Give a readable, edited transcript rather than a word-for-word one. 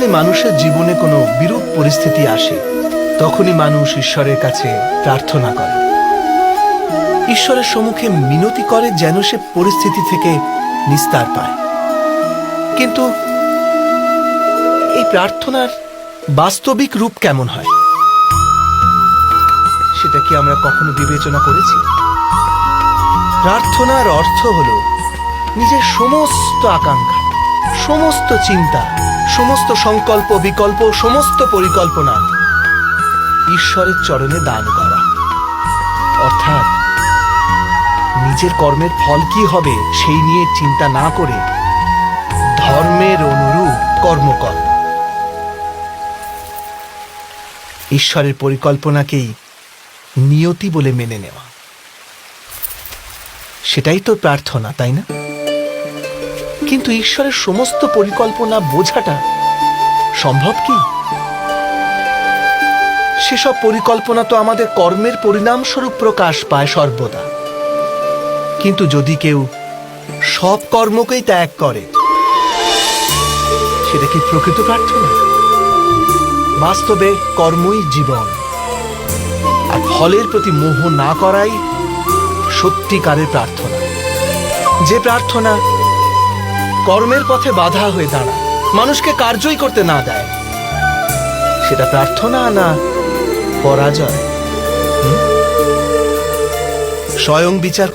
যখনই মানুষের জীবনে কোনো বিরূপ পরিস্থিতি আসে তখনই মানুষ ঈশ্বরের কাছে প্রার্থনা করে, ঈশ্বরের সম্মুখে মিনতি করে যেন সে পরিস্থিতি থেকে নিস্তার পায়। কিন্তু এই প্রার্থনার বাস্তবিক রূপ কেমন হয় সেটা কি আমরা কখনো বিবেচনা করেছি? প্রার্থনার অর্থ হল নিজের সমস্ত আকাঙ্ক্ষা, সমস্ত চিন্তা, সমস্ত সংকল্প বিকল্প, সমস্ত পরিকল্পনা ঈশ্বরের চরণে দান করা। অর্থাৎ নিজের কর্মের ফল কি হবে সেই নিয়ে চিন্তা না করে ধর্মের অনুরূপ কর্ম কর। ঈশ্বরের পরিকল্পনাকেই নিয়তি বলে মেনে নেওয়া, সেটাই তো প্রার্থনা, তাই না? কিন্তু ঈশ্বরের সমস্ত পরিকল্পনা বোঝাটা সম্ভব কি? সেসব পরিকল্পনা তো আমাদের কর্মের পরিণামস্বরূপ প্রকাশ পায় সর্বদা। কিন্তু যদি কেউ সব কর্মকেই ত্যাগ করে, সেটা কি প্রকৃত প্রার্থনা? বাস্তবে কর্মই জীবন, আর ফলের প্রতি মোহ না করাই সত্যিকারের প্রার্থনা। যে প্রার্থনা কর্মের পথে বাধা হয়ে দাঁড়ায়, মানুষকে কার্যই করতে না দেয়, সেটা প্রার্থনা না পরাজয়? স্বয়ং বিচার